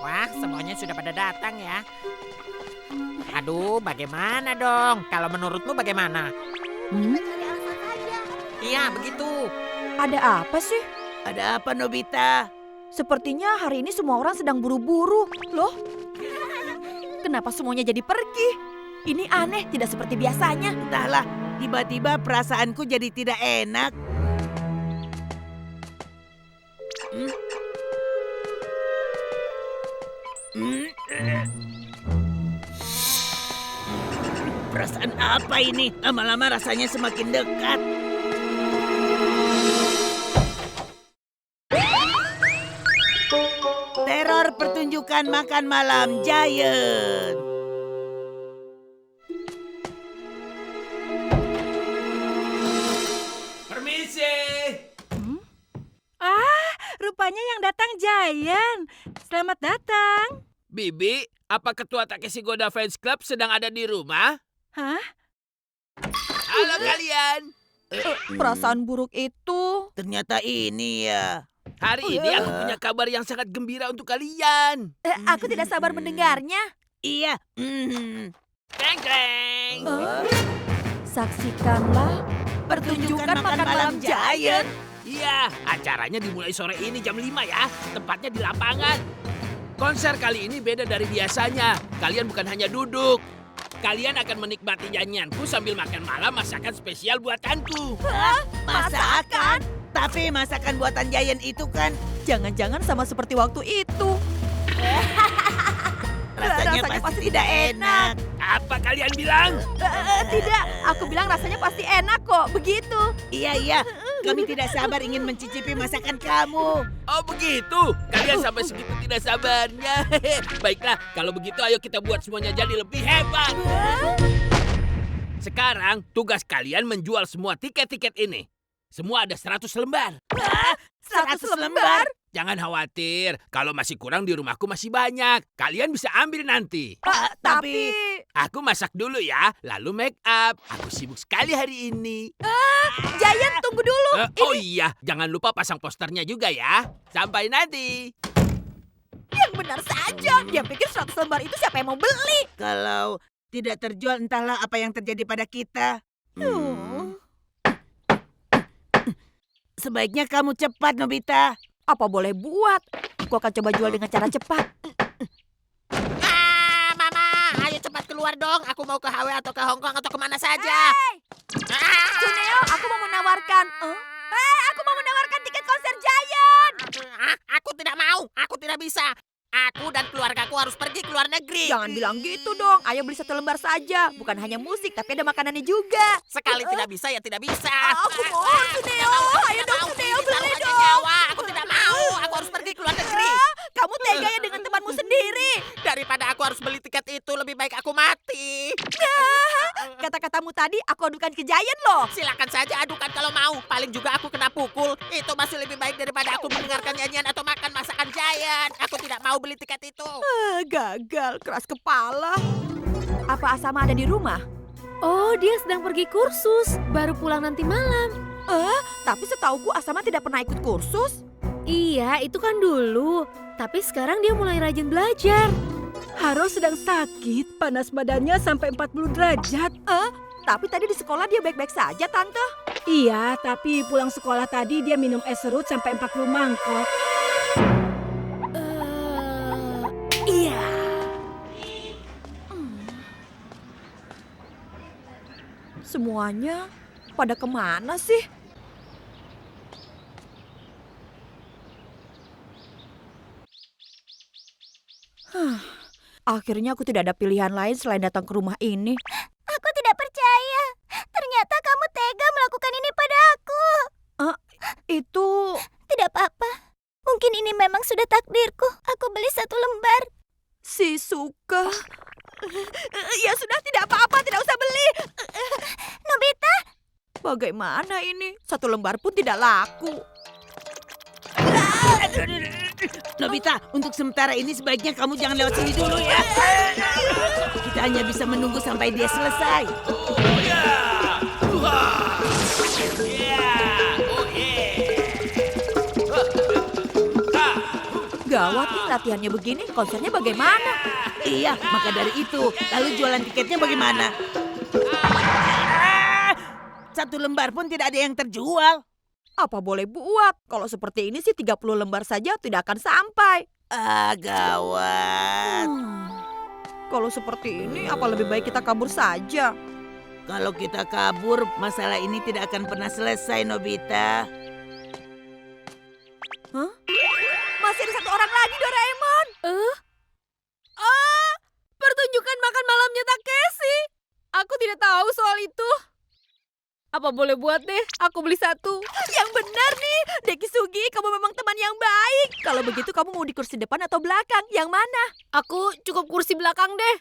Wah, semuanya sudah pada datang ya. Aduh, bagaimana dong? Kalau menurutmu bagaimana? Hmm? Iya, begitu. Ada apa sih? Ada apa, Nobita? Sepertinya hari ini semua orang sedang buru-buru. Loh? Kenapa semuanya jadi pergi? Ini aneh, tidak seperti biasanya. Entahlah, tiba-tiba perasaanku jadi tidak enak. Hmm? Perasaan apa ini? Lama-lama rasanya semakin dekat. Teror pertunjukan makan malam Giant. Permisi. Rupanya yang datang Giant. Selamat datang. Bibi, apa ketua Takeshi Goda Fans Club sedang ada di rumah? Hah? Halo kalian. Perasaan buruk itu. Ternyata ini ya. Hari ini aku punya kabar yang sangat gembira untuk kalian. Aku tidak sabar mendengarnya. Iya. Kreng kreng. Saksikanlah pertunjukan makan malam Giant. Iya, acaranya dimulai sore ini jam 5 ya. Tempatnya di lapangan. Konser kali ini beda dari biasanya. Kalian bukan hanya duduk. Kalian akan menikmati nyanyianku sambil makan malam masakan spesial buatanku. Masakan? Tapi masakan buatan Giant itu kan Jangan-jangan sama seperti waktu itu. rasanya pasti tidak enak. Apa kalian bilang? Tidak, aku bilang rasanya pasti enak kok. Begitu. Iya. Kami tidak sabar ingin mencicipi masakan kamu. Oh begitu? Kalian sampai segitu tidak sabarnya. Baiklah, kalau begitu ayo kita buat semuanya jadi lebih hebat. Sekarang tugas kalian menjual semua tiket-tiket ini. Semua ada 100 lembar. 100 lembar? Jangan khawatir, kalau masih kurang di rumahku masih banyak. Kalian bisa ambil nanti. Tapi Aku masak dulu ya, lalu make up. Aku sibuk sekali hari ini. Giant, tunggu dulu. Oh iya, jangan lupa pasang posternya juga ya. Sampai nanti. Yang benar saja. Dia pikir 100 lembar itu siapa yang mau beli? kalau tidak terjual entahlah apa yang terjadi pada kita. Sebaiknya kamu cepat, Nobita. Apa boleh buat? Aku akan coba jual dengan cara cepat. Mama, ayo cepat keluar dong. Aku mau ke Hawaii atau ke Hong Kong atau kemana saja. Cuneo, aku mau menawarkan. Aku mau menawarkan tiket konser Giant. Aku tidak mau. Aku tidak bisa. Aku dan keluargaku harus pergi ke luar negeri. Jangan bilang gitu dong. Ayo beli 1 lembar saja. Bukan hanya musik, tapi ada makanannya juga. Sekali tidak bisa ya tidak bisa. Aku mau, Cuneo. Ayo dong, Cuneo, beli dong. Nyawa. Aku tidak mau. Aku harus pergi ke luar negeri. Kamu tega ya dengan temanmu sendiri. Daripada aku harus beli tiket itu, lebih baik aku mati. Kata-katamu tadi aku adukan ke Giant loh. Silakan saja adukan kalau mau. Paling juga aku kena pukul. Itu masih lebih baik daripada aku mendengarkan nyanyian atau makan masakan Giant. Aku tidak mau beli tiket itu. Gagal, keras kepala. Apa Asama ada di rumah? Oh, dia sedang pergi kursus. Baru pulang nanti malam. Tapi setauku Asama tidak pernah ikut kursus. Iya, itu kan dulu. Tapi sekarang dia mulai rajin belajar. Haro sedang sakit, panas badannya sampai 40 derajat. Tapi tadi di sekolah dia baik-baik saja, Tante. Iya, tapi pulang sekolah tadi dia minum es serut sampai 40 mangkok. Iya. Semuanya pada kemana sih? Akhirnya aku tidak ada pilihan lain selain datang ke rumah ini. Aku tidak percaya. Ternyata kamu tega melakukan ini pada aku. Itu... Tidak apa-apa. Mungkin ini memang sudah takdirku. Aku beli 1 lembar. si Suka. Ya sudah, tidak apa-apa, tidak usah beli. Nobita, Bagaimana ini? 1 lembar pun tidak laku. Nobita, untuk sementara ini sebaiknya kamu jangan lewat sini dulu ya. Kita hanya bisa menunggu sampai dia selesai. Gawat nih latihannya begini, konsernya bagaimana? Iya, maka dari itu. Lalu jualan tiketnya bagaimana? Satu lembar pun tidak ada yang terjual. Apa boleh buat? Kalau seperti ini sih 30 lembar saja tidak akan sampai. Gawat. Kalau seperti ini, apa lebih baik kita kabur saja? Kalau kita kabur, masalah ini tidak akan pernah selesai, Nobita. Masih ada satu orang lagi, Doraemon. Pertunjukan makan malamnya Takeshi. Aku tidak tahu soal itu. Apa boleh buat deh, aku beli satu. Yang benar nih, Dekisugi, kamu memang teman yang baik. Kalau begitu kamu mau di kursi depan atau belakang? Yang mana? Aku cukup kursi belakang deh.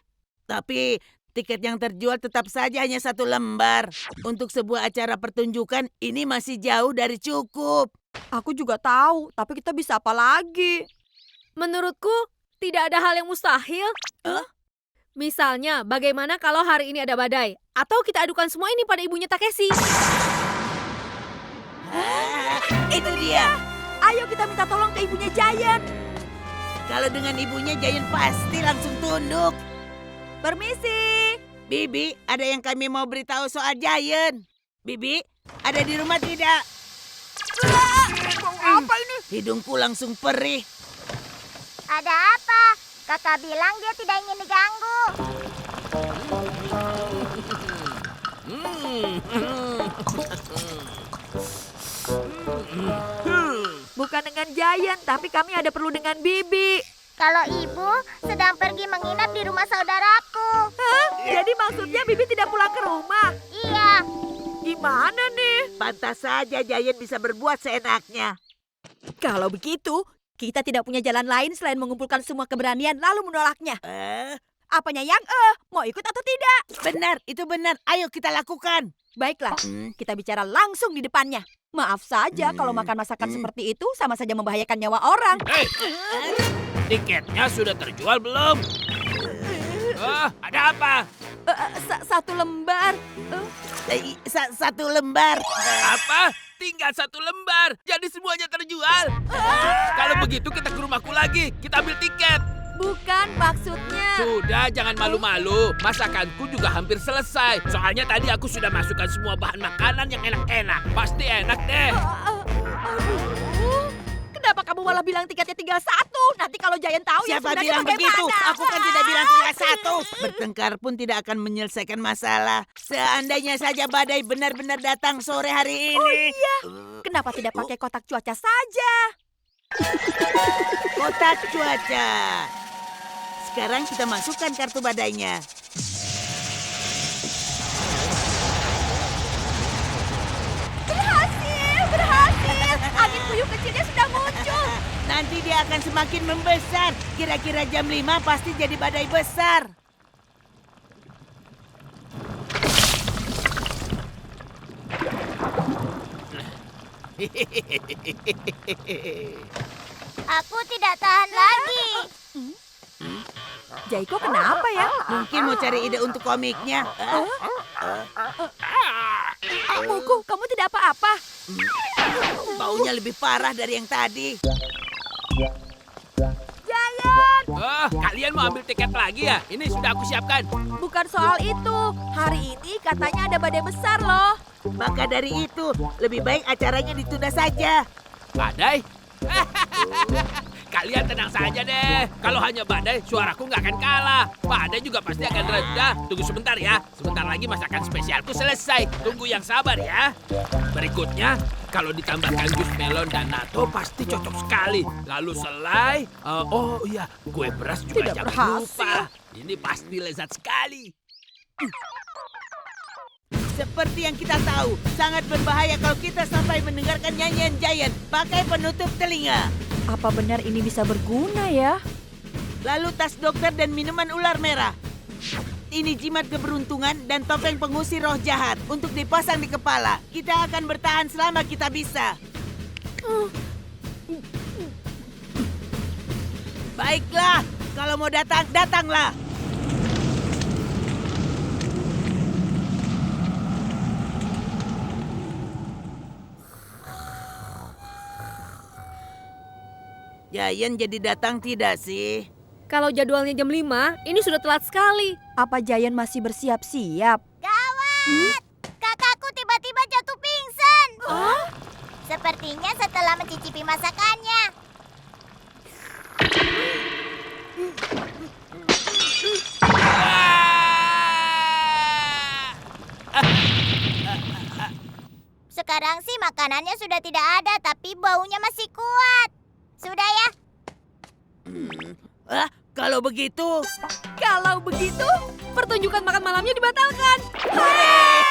Tapi tiket yang terjual tetap saja hanya satu lembar. Untuk sebuah acara pertunjukan, ini masih jauh dari cukup. Aku juga tahu, tapi kita bisa apa lagi? Menurutku, tidak ada hal yang mustahil. Misalnya, bagaimana kalau hari ini ada badai? Atau kita adukan semua ini pada ibunya Takeshi? Itu dia. Ayo kita minta tolong ke ibunya Giant. Kalau dengan ibunya, Giant pasti langsung tunduk. Permisi. Bibi, ada yang kami mau beritahu soal Giant. Bibi, ada di rumah tidak? Apa ini? Hidungku langsung perih. Ada apa? Kakak bilang dia tidak ingin diganggu. Bukan dengan Giant, tapi kami ada perlu dengan Bibi. Kalau ibu sedang pergi menginap di rumah saudaraku. Jadi maksudnya Bibi tidak pulang ke rumah? Iya, Gimana nih? Pantas saja Giant bisa berbuat seenaknya. Kalau begitu, kita tidak punya jalan lain selain mengumpulkan semua keberanian lalu menolaknya. Apanya yang mau ikut atau tidak? Benar, itu benar. Ayo kita lakukan. Baiklah, kita bicara langsung di depannya. Maaf saja kalau makan masakan seperti itu sama saja membahayakan nyawa orang. Hei, tiketnya sudah terjual belum? Ada apa? Satu lembar. Satu lembar. Apa? Tinggal satu lembar. Jadi semuanya terjual. Kalau begitu kita ke rumahku lagi. Kita ambil tiket. Bukan maksudnya. Sudah, jangan malu-malu. Masakanku juga hampir selesai. Soalnya tadi aku sudah masukkan semua bahan makanan yang enak-enak. Pasti enak deh. Aduh, kenapa kamu malah bilang tiketnya tinggal satu? Nanti kalau Giant tahu ya Siapa sebenarnya bilang bagaimana? begitu? Aku kan tidak bilang tinggal satu. Bertengkar pun tidak akan menyelesaikan masalah. Seandainya saja badai benar-benar datang sore hari ini. Iya. Kenapa tidak pakai kotak cuaca saja? Kotak cuaca. Sekarang kita masukkan kartu badainya. Berhasil. Angin puyuh kecilnya sudah muncul. Nanti dia akan semakin membesar. Kira-kira jam 5 pasti jadi badai besar. aku tidak tahan lagi. Jaiko kenapa ya? Mungkin mau cari ide untuk komiknya. Muku, kamu tidak apa-apa. Baunya lebih parah dari yang tadi. Giant, Kalian mau ambil tiket lagi ya? Ini sudah aku siapkan. bukan soal itu. Hari ini katanya ada badai besar loh. Maka dari itu, lebih baik acaranya ditunda saja. Badai? Kalian tenang saja deh. Kalau hanya badai, suaraku nggak akan kalah. Badai juga pasti akan reda. Tunggu sebentar ya. Sebentar lagi masakan spesialku selesai. Tunggu yang sabar ya. Berikutnya, kalau ditambahkan jus melon dan natto pasti cocok sekali. Lalu selai. Oh iya, kue beras juga Tidak jangan berhasil. lupa. Ini pasti lezat sekali. Seperti yang kita tahu, sangat berbahaya kalau kita sampai mendengarkan nyanyian Giant. Pakai penutup telinga. Apa benar ini bisa berguna ya? Lalu tas dokter dan minuman ular merah. Ini jimat keberuntungan dan topeng pengusir roh jahat untuk dipasang di kepala. Kita akan bertahan selama kita bisa. Baiklah, kalau mau datang, datanglah. Jayan jadi datang tidak sih? Kalau jadwalnya jam 5, ini sudah telat sekali. Apa Jayan masih bersiap-siap? Gawat! Kakakku tiba-tiba jatuh pingsan. Sepertinya setelah mencicipi masakannya. Sekarang sih makanannya sudah tidak ada, tapi baunya masih kuat. Sudah ya? Kalau begitu... Kalau begitu, pertunjukan makan malamnya dibatalkan. Ah!